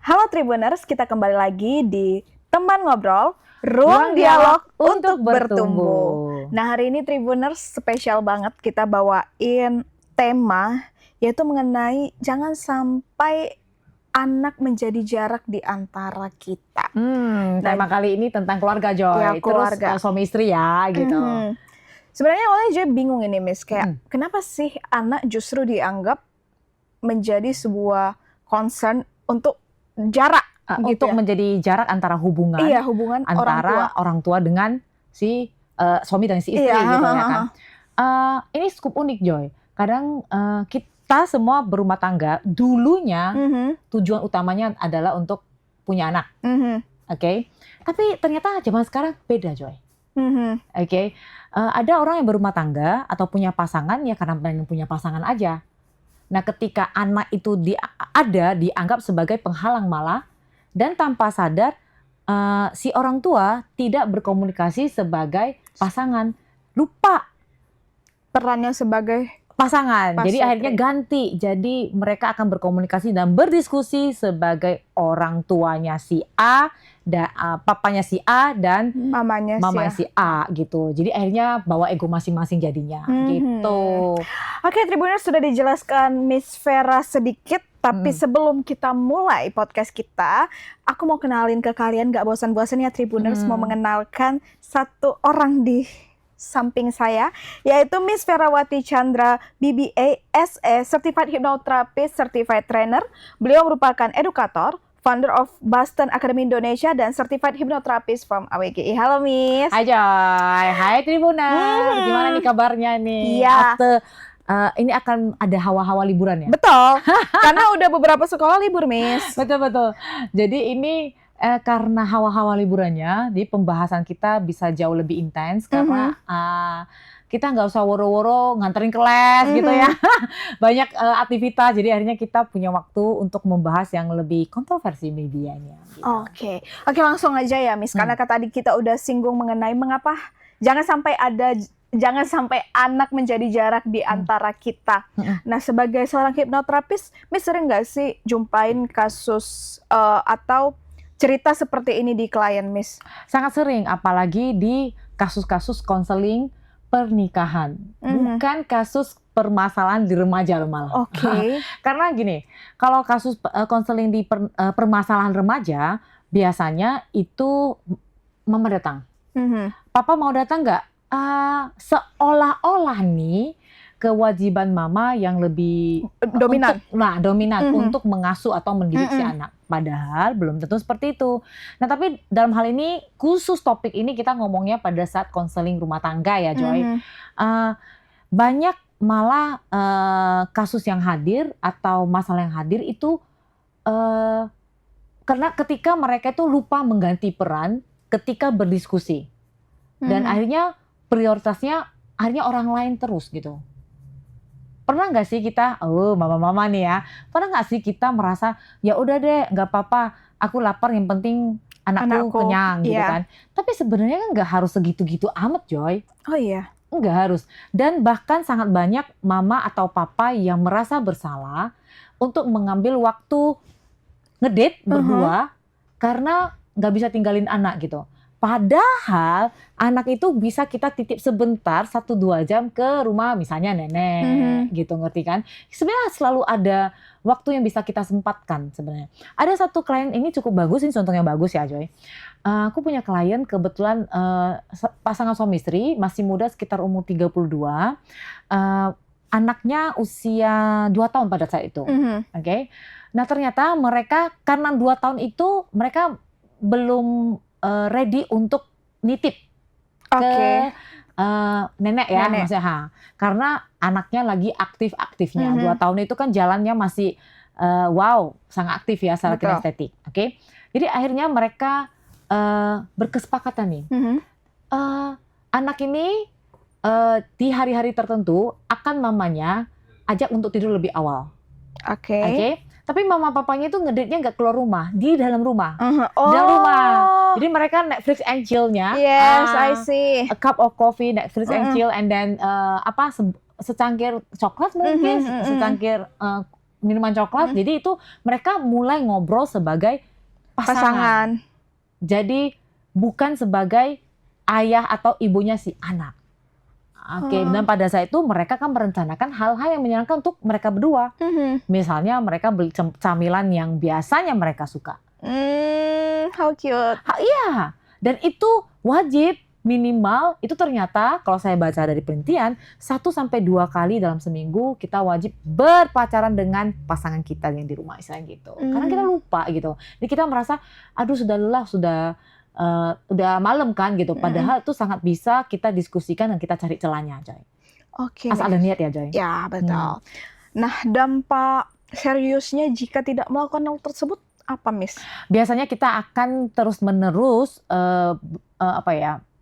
Halo Tribuners, kita kembali lagi di Teman Ngobrol, Ruang Dialog untuk Bertumbuh. Nah, hari ini Tribuners spesial banget, kita bawain tema yaitu mengenai jangan sampai anak menjadi jarak di antara kita. Tema kali ini tentang keluarga, Joy. Ya, keluarga. Terus suami istri ya, gitu. Sebenarnya awalnya Joy bingung ini, Miss. Kayak kenapa sih anak justru dianggap menjadi sebuah concern untuk jarak, gitu Untuk ya? menjadi jarak antara hubungan, Iya, hubungan antara orang tua dengan si suami dan si istri, Iya, gitu ya kan. Ini cukup unik, Joy. Kadang kita semua berumah tangga dulunya tujuan utamanya adalah untuk punya anak, oke? Tapi ternyata zaman sekarang beda, Joy. Oke, ada orang yang berumah tangga atau punya pasangan ya karena pengen punya pasangan aja. Nah, ketika anak itu dianggap sebagai penghalang malah, dan tanpa sadar si orang tua tidak berkomunikasi sebagai pasangan, lupa perannya sebagai pasangan. Jadi Pasutri. akhirnya ganti. Jadi mereka akan berkomunikasi dan berdiskusi sebagai orang tuanya si A, papanya si A dan mamanya si A gitu. Jadi akhirnya bawa ego masing-masing jadinya gitu. Oke, Tribuners, sudah dijelaskan Miss Vera sedikit. Tapi sebelum kita mulai podcast kita, aku mau kenalin ke kalian, gak bosan-bosan ya Tribuners, mau mengenalkan satu orang di samping saya, yaitu Miss Verawati Chandra, BBA, SE, Certified Hypnotherapist, Certified Trainer. Beliau merupakan edukator, founder of Boston Academy Indonesia, dan Certified Hypnotherapist from AWGI. Halo Miss. Hai Joy, hai Tribuners, gimana nih kabarnya nih? Iya. Ini akan ada hawa-hawa liburan ya? Betul, karena udah beberapa sekolah libur, Miss. Betul. Jadi ini karena hawa-hawa liburannya, di pembahasan kita bisa jauh lebih intens karena kita nggak usah woro-woro nganterin ke les gitu ya. Banyak aktivitas, jadi akhirnya kita punya waktu untuk membahas yang lebih kontroversi medianya. Gitu. Oke, langsung aja ya, Miss. Karena tadi kita udah singgung mengenai mengapa jangan sampai anak menjadi jarak di antara kita. Nah, sebagai seorang hipnoterapis, Miss sering nggak sih jumpain kasus atau cerita seperti ini di klien, Miss? Sangat sering, apalagi di kasus-kasus konseling pernikahan, bukan kasus permasalahan di remaja malah. Oke. Karena gini, kalau kasus konseling di permasalahan remaja, biasanya itu mama datang. Papa mau datang nggak? Seolah-olah nih kewajiban mama yang lebih dominan untuk mengasuh atau mendidik si anak. Padahal belum tentu seperti itu. Nah, tapi dalam hal ini, khusus topik ini kita ngomongnya pada saat konseling rumah tangga ya, Joy. Banyak malah kasus yang hadir atau masalah yang hadir itu karena ketika mereka itu lupa mengganti peran ketika berdiskusi. Dan akhirnya prioritasnya akhirnya orang lain terus gitu. Pernah nggak sih kita, mama-mama nih ya, pernah nggak sih kita merasa ya udah deh nggak apa-apa, aku lapar yang penting anakku kenyang gitu kan. Tapi sebenarnya kan nggak harus segitu-gitu amat, Joy. Oh iya. Nggak harus. Dan bahkan sangat banyak mama atau papa yang merasa bersalah untuk mengambil waktu ngedate berdua karena nggak bisa tinggalin anak gitu. Padahal anak itu bisa kita titip sebentar 1-2 jam ke rumah misalnya nenek gitu, ngerti kan? Sebenarnya selalu ada waktu yang bisa kita sempatkan sebenarnya. Ada satu klien ini cukup bagus, ini contoh yang bagus ya, Joy. Aku punya klien kebetulan pasangan suami istri, masih muda sekitar umur 32. Anaknya usia 2 tahun pada saat itu. Oke. Nah, ternyata mereka karena 2 tahun itu mereka belum ready untuk nitip ke nenek ya, maksudnya. Karena anaknya lagi aktif-aktifnya. 2 tahun itu kan jalannya masih sangat aktif ya secara kinestetik. Oke. Jadi akhirnya mereka berkesepakatan nih. Anak ini di hari-hari tertentu akan mamanya ajak untuk tidur lebih awal. Oke. Tapi mama papanya itu ngedate-nya nggak keluar rumah, di dalam rumah. Di dalam rumah. Jadi mereka Netflix and chill-nya. Yes, I see. A cup of coffee, Netflix and chill, and then secangkir coklat mungkin, secangkir minuman coklat. Jadi itu mereka mulai ngobrol sebagai pasangan. Jadi bukan sebagai ayah atau ibunya si anak. Oke, dan pada saat itu mereka kan merencanakan hal-hal yang menyenangkan untuk mereka berdua. Misalnya mereka beli camilan yang biasanya mereka suka. How cute. Iya, dan itu wajib minimal itu ternyata kalau saya baca dari penelitian 1-2 kali dalam seminggu kita wajib berpacaran dengan pasangan kita yang di rumah istilahnya gitu. Karena kita lupa gitu. Jadi kita merasa aduh sudah lelah, udah malam kan gitu. Padahal itu sangat bisa kita diskusikan dan kita cari celahnya, Joy. Oke. Asal ada niat ya, Joy. Ya, betul. Nah, dampak seriusnya jika tidak melakukan hal tersebut apa, Miss? Biasanya kita akan terus-menerus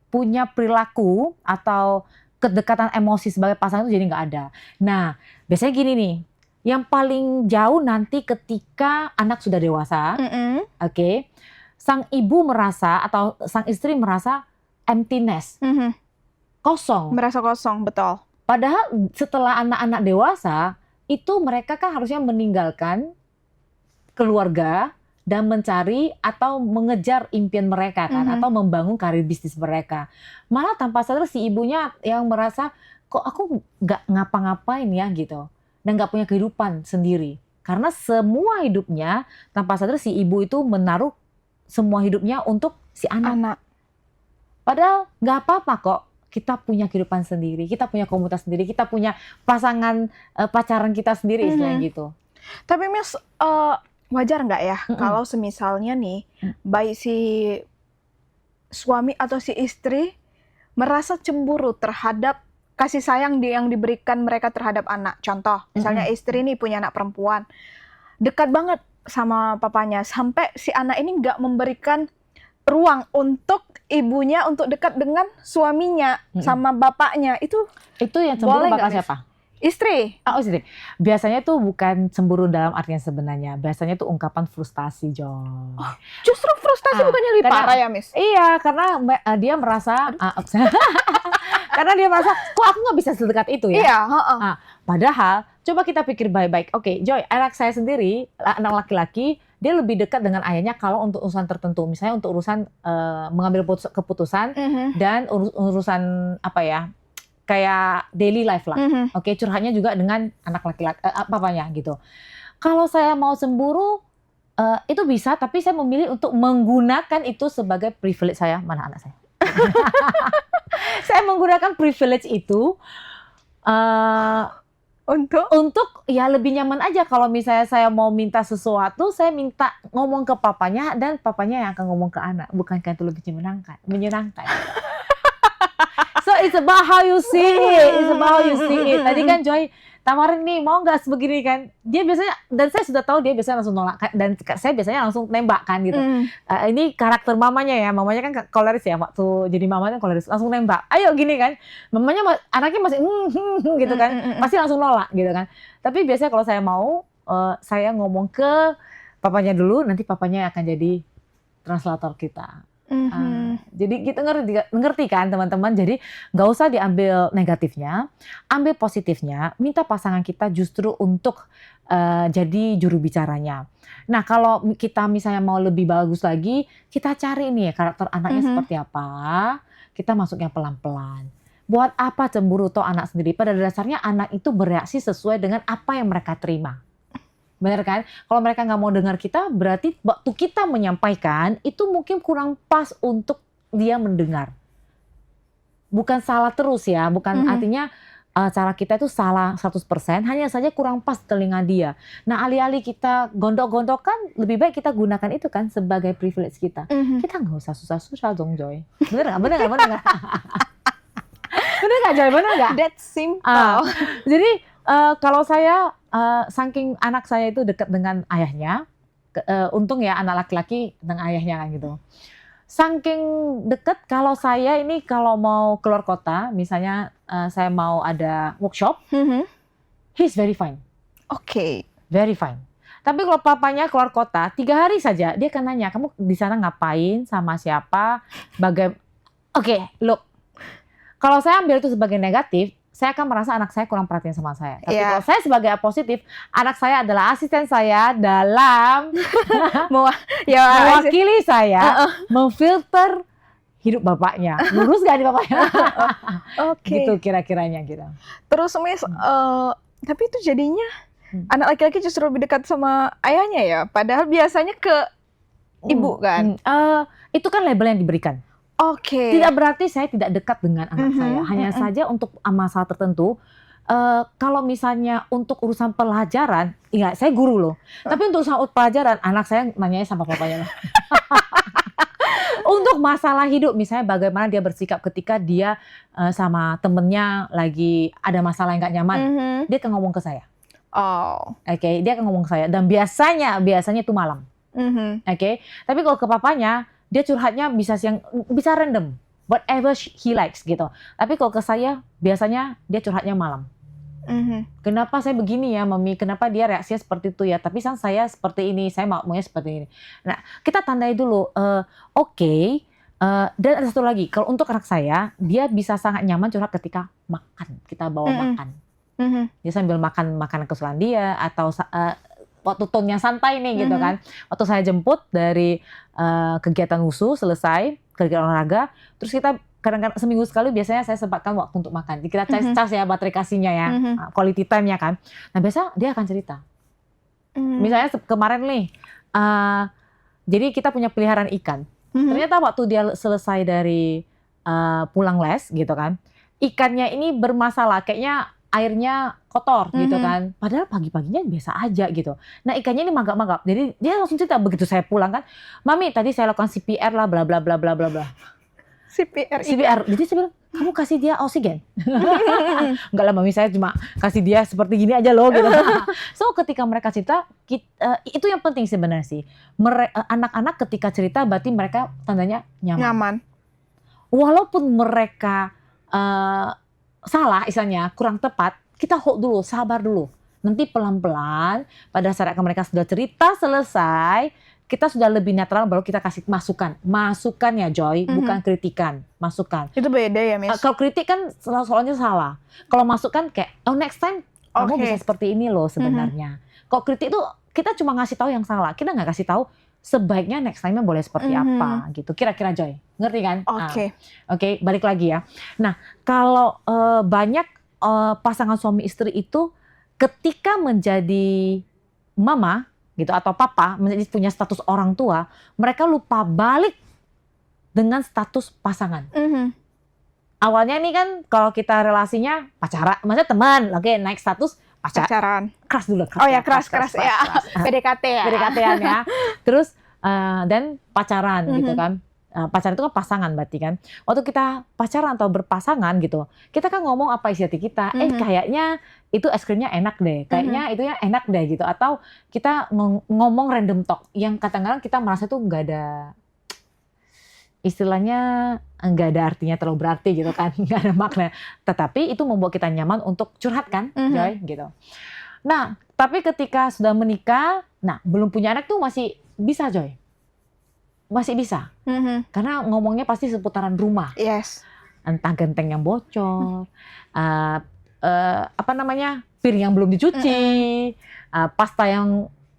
punya perilaku atau kedekatan emosi sebagai pasangan itu jadi nggak ada. Nah, biasanya gini nih, yang paling jauh nanti ketika anak sudah dewasa, oke, sang ibu merasa atau sang istri merasa emptiness, kosong. Merasa kosong, betul. Padahal setelah anak-anak dewasa, itu mereka kan harusnya meninggalkan keluarga dan mencari atau mengejar impian mereka kan, atau membangun karir bisnis mereka. Malah tanpa sadar si ibunya yang merasa, kok aku nggak ngapa-ngapain ya gitu. Dan nggak punya kehidupan sendiri. Karena semua hidupnya tanpa sadar si ibu itu menaruh semua hidupnya untuk si anak. Padahal nggak apa-apa kok. Kita punya kehidupan sendiri, kita punya komunitas sendiri, kita punya pasangan pacaran kita sendiri istilahnya gitu. Tapi Miss, wajar nggak ya kalau semisalnya nih baik si suami atau si istri merasa cemburu terhadap kasih sayang yang diberikan mereka terhadap anak. Contoh, misalnya istri nih punya anak perempuan, dekat banget sama papanya sampai si anak ini nggak memberikan ruang untuk ibunya untuk dekat dengan suaminya sama bapaknya. Itu yang cemburu bakal siapa? Istri. Oh, istri. Biasanya tuh bukan cemburu dalam artinya sebenarnya. Biasanya tuh ungkapan frustasi, John. Oh, justru frustasi bukannya lebih parah ya, Miss? Iya, karena dia merasa karena dia merasa kok aku nggak bisa sedekat itu ya. Iya, padahal coba kita pikir baik-baik. Oke, Joy, anak saya sendiri, anak laki-laki, dia lebih dekat dengan ayahnya kalau untuk urusan tertentu. Misalnya untuk urusan mengambil keputusan dan urusan apa ya? Kayak daily life lah, oke, curhatnya juga dengan anak laki-laki, papanya gitu. Kalau saya mau cemburu, itu bisa, tapi saya memilih untuk menggunakan itu sebagai privilege saya. Mana anak saya? Saya menggunakan privilege itu untuk ya lebih nyaman aja. Kalau misalnya saya mau minta sesuatu, saya minta ngomong ke papanya dan papanya yang akan ngomong ke anak. Bukankah itu lebih menyenangkan? So it's about how you see it. It's about how you see it. Tadi kan Joy tawarin nih, mau nggak sebegini kan? Dia biasanya, dan saya sudah tahu dia biasanya langsung nolak. Dan saya biasanya langsung nembak kan gitu. Ini karakter mamanya ya. Mamanya kan koleris ya. Waktu jadi mamanya koleris. Langsung nembak. Ayo gini kan. Mamanya, anaknya masih gitu kan. Pasti langsung nolak gitu kan. Tapi biasanya kalau saya mau, saya ngomong ke papanya dulu. Nanti papanya akan jadi translator kita. Jadi kita ngerti kan teman-teman. Jadi nggak usah diambil negatifnya, ambil positifnya. Minta pasangan kita justru untuk jadi juru bicaranya. Nah kalau kita misalnya mau lebih bagus lagi, kita cari nih karakter anaknya seperti apa. Kita masuknya pelan-pelan. Buat apa cemburu toh anak sendiri? Pada dasarnya anak itu bereaksi sesuai dengan apa yang mereka terima. Benar kan? Kalau mereka nggak mau dengar kita, berarti waktu kita menyampaikan itu mungkin kurang pas untuk dia mendengar. Bukan salah terus ya, bukan artinya cara kita itu salah 100%, hanya saja kurang pas telinga dia. Nah, alih-alih kita gondok-gondokan, lebih baik kita gunakan itu kan sebagai privilege kita. Kita nggak usah susah-susah dong, Joy. Bener nggak? Bener nggak? Bener nggak, Joy? Bener nggak? That's simple. Jadi kalau saya saking anak saya itu dekat dengan ayahnya, untung ya anak laki-laki dengan ayahnya kan gitu. Saking dekat, kalau saya ini kalau mau keluar kota, misalnya saya mau ada workshop, he's very fine. Oke. Very fine. Tapi kalau papanya keluar kota, 3 hari saja dia akan nanya, kamu di sana ngapain, sama siapa, Oke, look. Kalau saya ambil itu sebagai negatif, saya akan merasa anak saya kurang perhatian sama saya. Tapi kalau saya sebagai positif, anak saya adalah asisten saya dalam mewakili saya, memfilter hidup bapaknya. Lurus gak nih bapaknya? Gitu kira-kiranya gitu. Terus Miss, tapi itu jadinya anak laki-laki justru lebih dekat sama ayahnya ya? Padahal biasanya ke ibu kan? Itu kan label yang diberikan. Tidak berarti saya tidak dekat dengan anak saya. Hanya saja untuk masalah tertentu, kalau misalnya untuk urusan pelajaran, ya saya guru loh. Tapi untuk urusan pelajaran, anak saya nanyanya sama papanya. Untuk masalah hidup, misalnya bagaimana dia bersikap ketika dia sama temennya lagi ada masalah yang gak nyaman, dia akan ngomong ke saya. Dia akan ngomong ke saya. Dan biasanya itu malam. Tapi kalau ke papanya, dia curhatnya bisa random, whatever he likes gitu. Tapi kalau ke saya, biasanya dia curhatnya malam. Kenapa saya begini ya, Mami? Kenapa dia reaksinya seperti itu ya? Tapi saya seperti ini, saya maunya seperti ini. Nah, kita tandai dulu. Dan ada satu lagi, kalau untuk anak saya, dia bisa sangat nyaman curhat ketika makan. Kita bawa makan. Dia sambil makan makanan kesukaan dia, atau waktu tone-nya santai nih gitu kan. Waktu saya jemput dari kegiatan wusu selesai, kegiatan olahraga, terus kita kadang-kadang seminggu sekali biasanya saya sempatkan waktu untuk makan. Kita cas ya baterai kasihnya ya, quality time-nya kan. Nah biasa dia akan cerita. Misalnya kemarin nih, jadi kita punya peliharaan ikan. Ternyata waktu dia selesai dari pulang les gitu kan, ikannya ini bermasalah, kayaknya airnya kotor gitu kan. Padahal pagi-paginya biasa aja gitu. Nah ikannya ini magap-magap. Jadi dia langsung cerita begitu saya pulang kan, Mami tadi saya lakukan CPR lah bla bla bla bla bla bla. CPR. Jadi saya bilang, kamu kasih dia oksigen? Enggak lah Mami, saya cuma kasih dia seperti gini aja loh gitu. So ketika mereka cerita, itu yang penting sebenarnya sih. Anak-anak ketika cerita berarti mereka tandanya nyaman. Walaupun mereka salah istilahnya, kurang tepat, kita hold dulu, sabar dulu. Nanti pelan-pelan pada saat mereka sudah cerita selesai, kita sudah lebih netral baru kita kasih masukan. Masukan ya Joy, bukan kritikan, masukan. Itu beda ya Miss? Kalau kritik kan soalnya salah. Kalau masukan kayak, next time kamu bisa seperti ini loh sebenarnya. Kalau kritik tuh kita cuma ngasih tahu yang salah, kita nggak kasih tahu sebaiknya next time-nya boleh seperti apa gitu. Kira-kira Joy, ngerti kan? Oke, balik lagi ya. Nah, kalau banyak pasangan suami istri itu ketika menjadi mama gitu atau papa, menjadi punya status orang tua, mereka lupa balik dengan status pasangan. Awalnya nih kan kalau kita relasinya pacaran, maksudnya teman, naik status pacaran. Keras dulu. Keras ya. PDKT ya. PDKT-an ya. Terus dan pacaran gitu kan. Pacaran itu kan pasangan berarti kan. Waktu kita pacaran atau berpasangan gitu, kita kan ngomong apa isi hati kita. Kayaknya itu es krimnya enak deh. Kayaknya itu ya enak deh gitu. Atau kita ngomong random talk yang kadang-kadang kita merasa tuh nggak ada, istilahnya nggak ada artinya terlalu berarti gitu kan, nggak ada makna. Tetapi itu membuat kita nyaman untuk curhat kan, Joy gitu. Nah, tapi ketika sudah menikah, nah belum punya anak tuh masih bisa Joy. Masih bisa, karena ngomongnya pasti seputaran rumah. Entah genteng yang bocor, piring yang belum dicuci,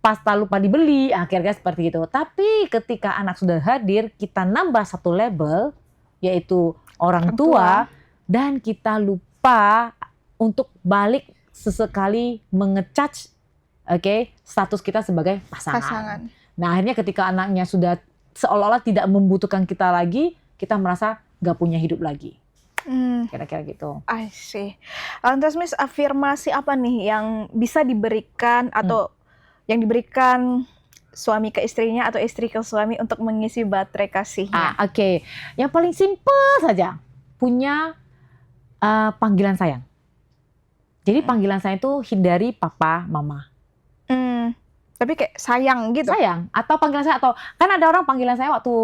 pasta lupa dibeli, akhirnya seperti itu. Tapi ketika anak sudah hadir, kita nambah satu label, yaitu orang tua, dan kita lupa untuk balik sesekali mengecharge, status kita sebagai pasangan. Nah akhirnya ketika anaknya sudah seolah-olah tidak membutuhkan kita lagi, kita merasa gak punya hidup lagi. Kira-kira gitu. I see. Lantas Miss, afirmasi apa nih yang bisa diberikan atau yang diberikan suami ke istrinya atau istri ke suami untuk mengisi baterai kasihnya? Yang paling simple saja, punya panggilan sayang. Jadi panggilan sayang itu hindari papa, mama. Tapi kayak sayang gitu. Sayang atau panggilan saya, atau kan ada orang panggilan saya waktu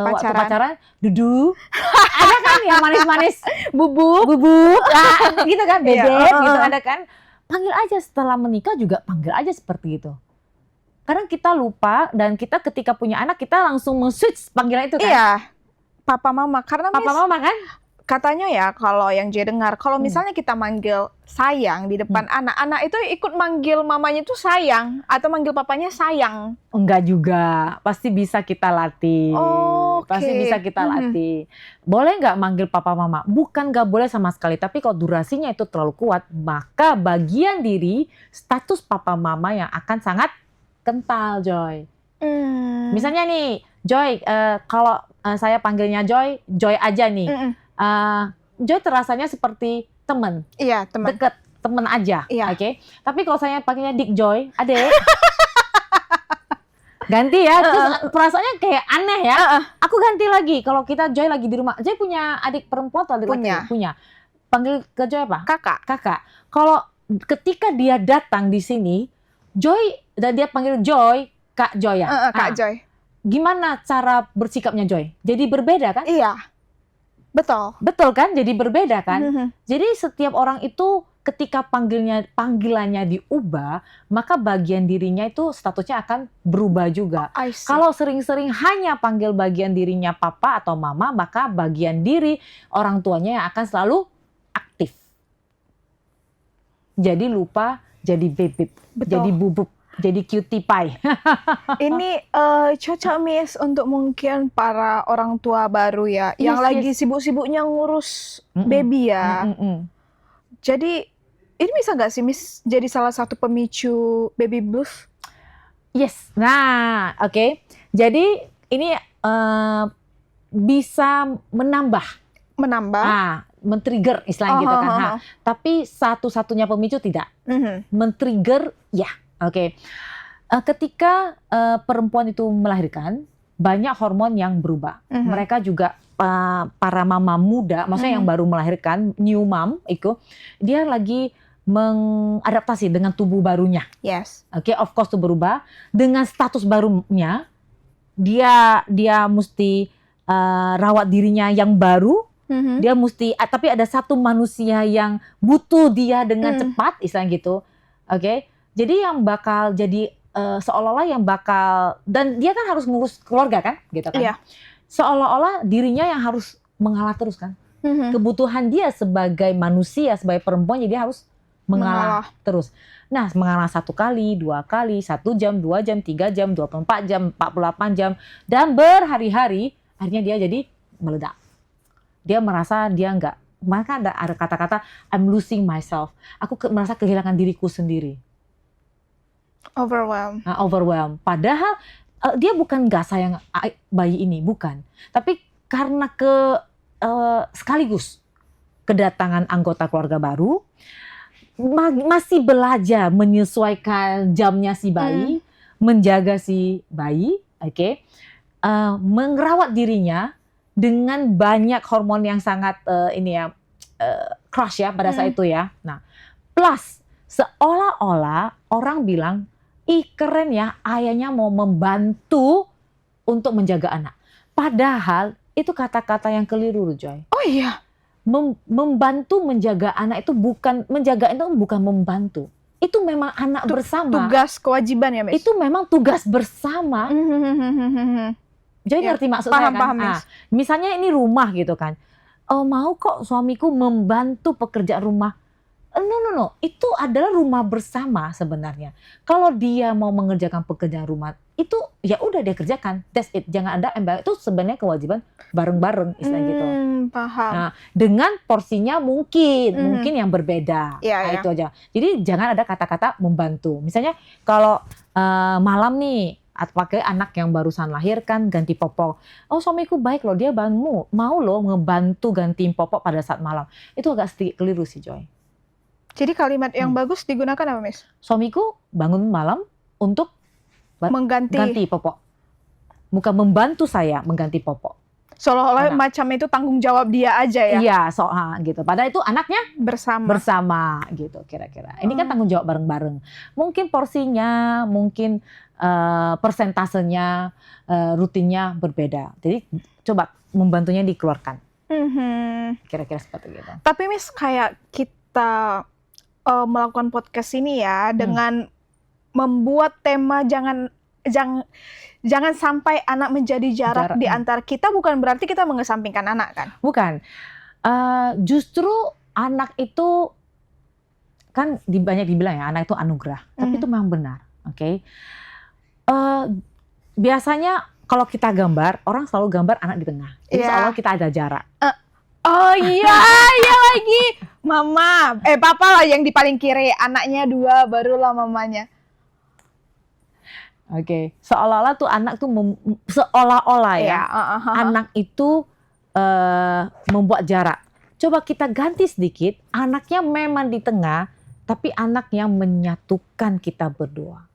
pacaran, Dudu. Ada kan yang manis-manis, bubuk, gitu kan, bebek gitu ada kan. Panggil aja setelah menikah juga panggil aja seperti itu. Kadang kita lupa dan kita ketika punya anak kita langsung men-switch panggilan itu kan. Iya. Papa mama, karena papa mama kan. katanya ya kalau yang Joy dengar, kalau misalnya kita manggil sayang di depan anak-anak itu ikut manggil mamanya itu sayang atau manggil papanya sayang. Enggak juga, pasti bisa kita latih. Oh, Pasti oke. bisa kita latih. Boleh nggak manggil papa mama? Bukan nggak boleh sama sekali, tapi kalau durasinya itu terlalu kuat, maka bagian diri status papa mama yang akan sangat kental, Joy. Misalnya nih, Joy, kalau saya panggilnya Joy, Joy aja nih. Joy terasanya seperti teman. Iya, teman. Deket, teman aja. Iya. Oke. Tapi kalau saya panggilnya Dik Joy, adek. Ganti ya, terus perasaannya kayak aneh ya. Aku ganti lagi. Kalau kita Joy lagi di rumah, Joy punya adik perempuan atau adik laki? Punya. Panggil ke Joy apa? Kakak. Kalau ketika dia datang di sini, Joy dan dia panggil Joy, Kak Joy ya. Kak Joy. Gimana cara bersikapnya Joy? Jadi berbeda kan? Iya. Betul kan? Jadi berbeda kan? Jadi setiap orang itu ketika panggilannya diubah, maka bagian dirinya itu statusnya akan berubah juga. Kalau sering-sering hanya panggil bagian dirinya papa atau mama, maka bagian diri orang tuanya yang akan selalu aktif. Jadi lupa jadi bebek, jadi bubuk, jadi cutie pie. Ini cocok Miss untuk mungkin para orang tua baru ya, yang lagi sibuk-sibuknya ngurus baby ya. Jadi ini bisa nggak sih Miss jadi salah satu pemicu baby blues? Yes. Nah, oke. Jadi ini bisa menambah. Men-trigger istilahnya gitu kan. Tapi satu-satunya pemicu tidak. Men-trigger ya. Oke. Ketika perempuan itu melahirkan, banyak hormon yang berubah. Mereka juga para mama muda, maksudnya yang baru melahirkan, new mom itu, dia lagi mengadaptasi dengan tubuh barunya. Oke, of course itu berubah. Dengan status barunya, dia mesti rawat dirinya yang baru. Dia mesti, tapi ada satu manusia yang butuh dia dengan cepat, istilahnya gitu. Oke, jadi yang bakal jadi seolah-olah yang bakal, dan dia kan harus ngurus keluarga kan, gitu kan? Seolah-olah dirinya yang harus mengalah terus kan? Kebutuhan dia sebagai manusia, sebagai perempuan, jadi dia harus mengalah terus. Nah, mengalah 1 kali, 2 kali, 1 jam, 2 jam, 3 jam, 24 jam, 48 jam, dan berhari-hari, akhirnya dia jadi meledak. Dia merasa dia enggak, maka ada kata-kata I'm losing myself. Aku merasa kehilangan diriku sendiri. Overwhelmed. Padahal dia bukan nggak sayang bayi ini, bukan. Tapi karena sekaligus kedatangan anggota keluarga baru, masih belajar menyesuaikan jamnya si bayi, menjaga si bayi, merawat dirinya dengan banyak hormon yang sangat crush ya pada saat itu ya. Nah, plus seolah-olah orang bilang, ih keren ya, ayahnya mau membantu untuk menjaga anak. Padahal itu kata-kata yang keliru, Joy. Oh iya. Membantu menjaga anak itu bukan membantu. Itu memang anak bersama. Tugas kewajiban ya, Miss? Itu memang tugas bersama. Joy ngerti maksud saya kan? Paham, misalnya ini rumah gitu kan. Oh, mau kok suamiku membantu pekerjaan rumah. No. Itu adalah rumah bersama sebenarnya. Kalau dia mau mengerjakan pekerjaan rumah, itu ya udah dia kerjakan. That's it. Jangan ada embel. Itu sebenarnya kewajiban bareng-bareng istilah gitu. Paham. Nah, dengan porsinya mungkin yang berbeda. Itu aja. Jadi jangan ada kata-kata membantu. Misalnya kalau malam nih, pakai anak yang barusan lahir kan ganti popok. Oh, suamiku baik loh, dia mau loh ngebantu gantiin popok pada saat malam. Itu agak sedikit keliru sih, Joy. Jadi kalimat yang bagus digunakan apa, Miss? Suamiku bangun malam untuk ganti popok. Bukan membantu saya mengganti popok. Seolah-olah macam itu tanggung jawab dia aja ya? Iya, gitu. Padahal itu anaknya bersama gitu kira-kira. Ini kan tanggung jawab bareng-bareng. Mungkin porsinya, mungkin persentasenya, rutinnya berbeda. Jadi coba membantunya dikeluarkan. Kira-kira seperti itu. Tapi Miss, kayak kita melakukan podcast ini ya dengan membuat tema jangan sampai anak menjadi jarak di antara kita, bukan berarti kita mengesampingkan anak kan? Bukan. Justru anak itu kan banyak dibilang ya anak itu anugerah, tapi itu memang benar, oke? Biasanya kalau kita gambar, orang selalu gambar anak di tengah, jadi seolah kita ada jarak. Oh iya, iya lagi. Papa lah yang di paling kiri, anaknya 2, barulah mamanya. Oke, seolah-olah tuh anak tuh seolah-olah ya, anak itu membuat jarak. Coba kita ganti sedikit, anaknya memang di tengah, tapi anak yang menyatukan kita berdua.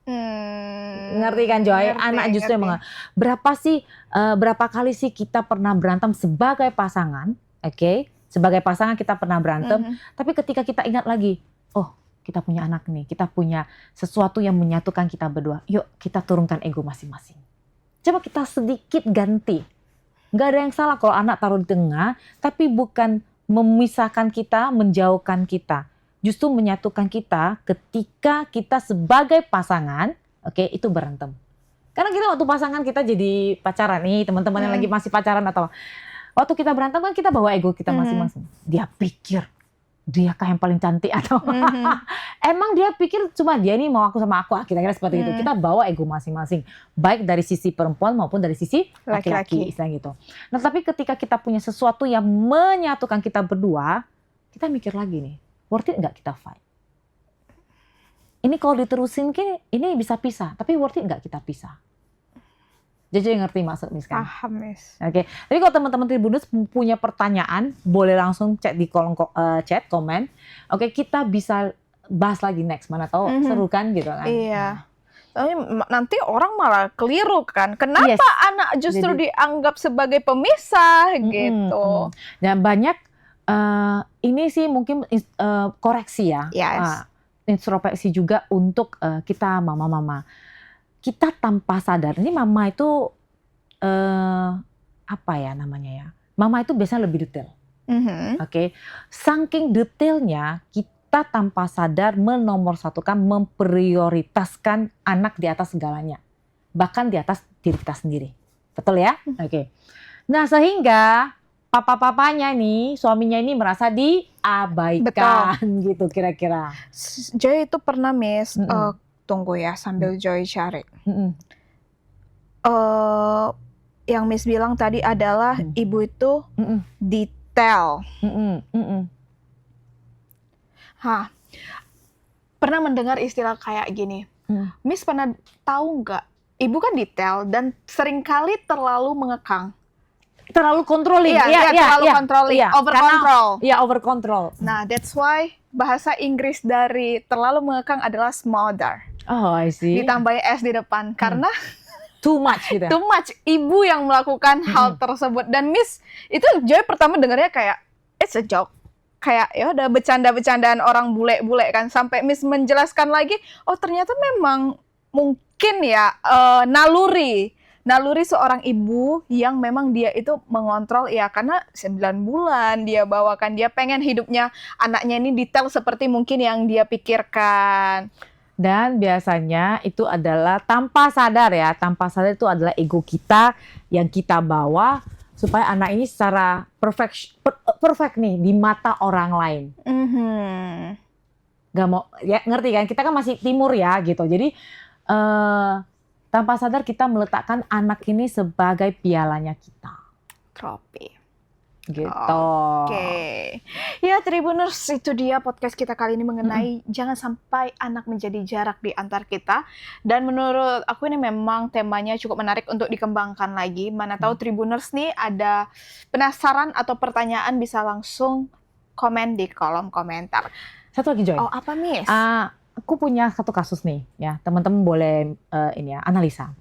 Ngerti kan Joy? Anak justru yang berapa kali sih kita pernah berantem sebagai pasangan, oke? Sebagai pasangan kita pernah berantem, tapi ketika kita ingat lagi, oh kita punya anak nih, kita punya sesuatu yang menyatukan kita berdua. Yuk kita turunkan ego masing-masing. Coba kita sedikit ganti. Gak ada yang salah kalau anak taruh di tengah, tapi bukan memisahkan kita, menjauhkan kita. Justru menyatukan kita ketika kita sebagai pasangan, oke, itu berantem. Karena kita waktu pasangan kita jadi pacaran nih, teman-teman yang lagi masih pacaran atau waktu kita berantem kan kita bawa ego kita masing-masing. Dia pikir dia yang paling cantik atau emang dia pikir cuma dia nih mau aku sama aku, kira-kira seperti itu. Kita bawa ego masing-masing, baik dari sisi perempuan maupun dari sisi laki-laki, istilah gitu. Nah tapi ketika kita punya sesuatu yang menyatukan kita berdua, kita mikir lagi nih, worth it nggak kita fight? Ini kalau diterusin ini bisa pisah, tapi worth it nggak kita pisah? Jadi ngerti maksud Miss kan? Paham Miss. Oke. Tapi kalau teman-teman Tribuners punya pertanyaan, boleh langsung chat di kolom chat komen. Oke, kita bisa bahas lagi next. Mana tahu seru kan gitu kan? Iya. Tapi nanti orang malah keliru kan? Kenapa anak justru dianggap sebagai pemisah gitu? Dan banyak ini sih mungkin koreksi ya. Introspeksi juga untuk kita mama-mama. Kita tanpa sadar, ini mama itu apa ya namanya ya? Mama itu biasanya lebih detail, oke? Saking detailnya kita tanpa sadar menomorsatukan, memprioritaskan anak di atas segalanya, bahkan di atas diri kita sendiri, betul ya? Oke. Nah sehingga papa-papanya nih, suaminya ini merasa diabaikan, gitu kira-kira. Joy itu pernah Miss. Tunggu ya sambil Joy cari. Yang Miss bilang tadi adalah ibu itu detail. Pernah mendengar istilah kayak gini. Miss pernah tahu nggak? Ibu kan detail dan seringkali terlalu mengekang. Terlalu controlling. Terlalu controlling. Over control. Iya, over control. Nah, that's why bahasa Inggris dari terlalu mengekang adalah smother. Oh, I see. Ditambahin S di depan karena too much gitu. Too much. Ibu yang melakukan hal tersebut dan Miss itu Joy pertama dengarnya kayak it's a joke. Kayak ya udah bercanda-bercandaan orang bule-bule kan, sampai Miss menjelaskan lagi, oh ternyata memang mungkin ya naluri seorang ibu yang memang dia itu mengontrol ya karena 9 bulan dia bawakan, dia pengen hidupnya anaknya ini detail seperti mungkin yang dia pikirkan. Dan biasanya itu adalah tanpa sadar itu adalah ego kita yang kita bawa supaya anak ini secara perfect nih di mata orang lain. Gak mau ya, ngerti kan? Kita kan masih timur ya gitu. Jadi tanpa sadar kita meletakkan anak ini sebagai pialanya kita. Trofi. Gitu. Oke. Ya Tribuners, itu dia podcast kita kali ini mengenai jangan sampai anak menjadi jarak di antar kita. Dan menurut aku ini memang temanya cukup menarik untuk dikembangkan lagi. Mana tahu Tribuners nih ada penasaran atau pertanyaan bisa langsung komen di kolom komentar. Satu lagi Joy. Oh apa Miss? Aku punya satu kasus nih ya, teman-teman boleh analisa.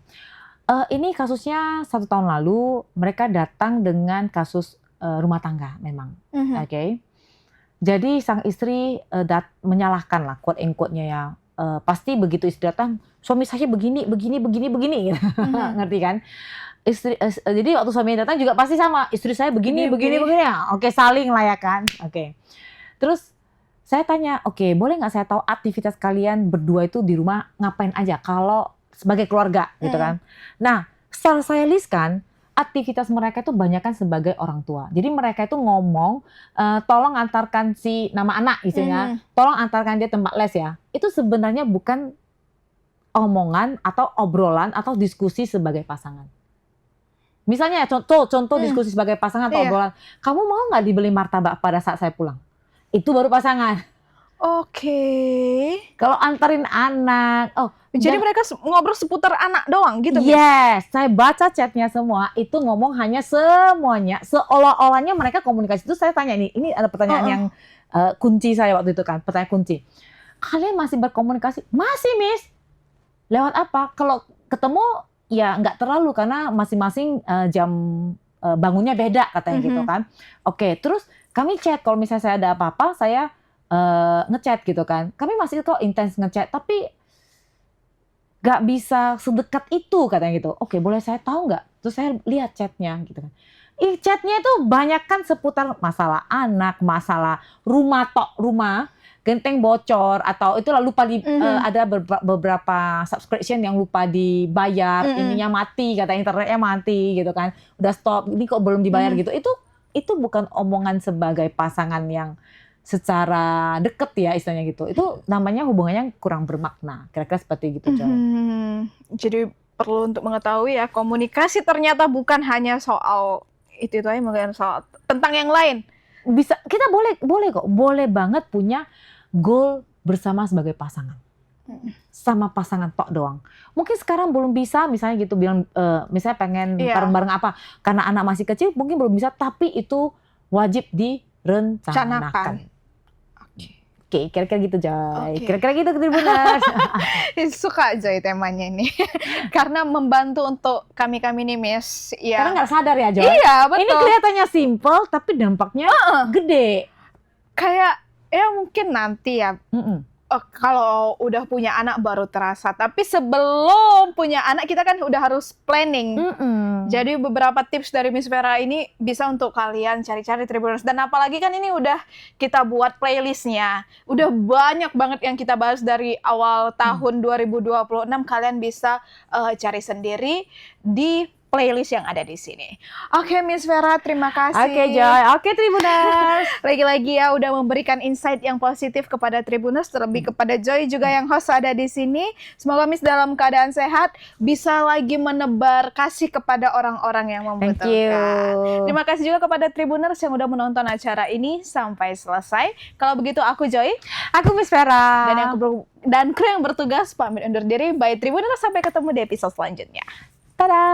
Ini kasusnya 1 tahun lalu mereka datang dengan kasus rumah tangga memang, oke. Jadi sang istri menyalahkan lah quote and quote-nya ya. Pasti begitu istri datang, suami saya begini, gitu. Ngerti kan? Jadi waktu suami datang juga pasti sama, istri saya begini. Oke, saling lah ya kan. Oke. Terus saya tanya, oke, boleh nggak saya tahu aktivitas kalian berdua itu di rumah ngapain aja kalau sebagai keluarga gitu kan? Nah, setelah saya listkan, aktivitas mereka itu banyakkan sebagai orang tua. Jadi mereka itu ngomong, tolong antarkan si nama anak istilahnya, tolong antarkan dia tempat les ya. Itu sebenarnya bukan omongan atau obrolan atau diskusi sebagai pasangan. Misalnya contoh diskusi sebagai pasangan atau obrolan, kamu mau nggak dibeli martabak pada saat saya pulang? Itu baru pasangan. Oke. Kalau anterin anak, jadi mereka ngobrol seputar anak doang gitu? Yes, saya baca chatnya semua, itu ngomong hanya semuanya, seolah-olahnya mereka komunikasi. Itu saya tanya ini ada pertanyaan yang kunci saya waktu itu kan, pertanyaan kunci. Kalian masih berkomunikasi? Masih, Miss. Lewat apa? Kalau ketemu ya nggak terlalu karena masing-masing jam bangunnya beda katanya gitu kan. Oke, terus kami chat, kalau misalnya saya ada apa-apa, saya ngechat gitu kan. Kami masih kok intens ngechat, tapi gak bisa sedekat itu katanya gitu. Oke, boleh saya tahu nggak? Terus saya lihat chatnya gitu kan. Chatnya itu banyak kan seputar masalah anak, masalah rumah, genteng bocor, atau itu lupa ada beberapa subscription yang lupa dibayar, ininya mati, kata internetnya mati gitu kan. Udah stop, ini kok belum dibayar gitu. Itu bukan omongan sebagai pasangan yang secara deket ya istilahnya gitu. Itu namanya hubungannya kurang bermakna. Kira-kira seperti gitu, Joy. Jadi perlu untuk mengetahui ya, komunikasi ternyata bukan hanya soal itu aja, bukan soal tentang yang lain. Bisa, kita boleh banget punya goal bersama sebagai pasangan. Sama pasangan tok doang. Mungkin sekarang belum bisa, misalnya gitu bilang, misalnya pengen bareng-bareng apa, karena anak masih kecil mungkin belum bisa, tapi itu wajib direncanakan. Oke, kira-kira gitu, Joy. Kira-kira gitu, Tribuners. Suka Joy temanya ini. Karena membantu untuk kami nih, Miss. Ya. Karena nggak sadar ya, Joy. Iya, betul. Ini kelihatannya simple, tapi dampaknya gede. Kayak, ya mungkin nanti ya, kalau udah punya anak baru terasa. Tapi sebelum punya anak, kita kan udah harus planning. Jadi beberapa tips dari Miss Vera ini bisa untuk kalian cari-cari Tribuners. Dan apalagi kan ini udah kita buat playlistnya. Udah banyak banget yang kita bahas dari awal tahun 2026. Kalian bisa cari sendiri di playlist yang ada di sini. Oke, Miss Vera, terima kasih. Oke, Joy. Oke, Tribuners. Lagi-lagi ya udah memberikan insight yang positif kepada Tribuners, terlebih kepada Joy juga yang host ada di sini. Semoga Miss dalam keadaan sehat, bisa lagi menebar kasih kepada orang-orang yang membutuhkan. Thank you. Terima kasih juga kepada Tribuners yang udah menonton acara ini sampai selesai. Kalau begitu aku Joy, aku Miss Vera, dan kru yang bertugas pamit undur diri. Bye Tribuners, sampai ketemu di episode selanjutnya. Tada!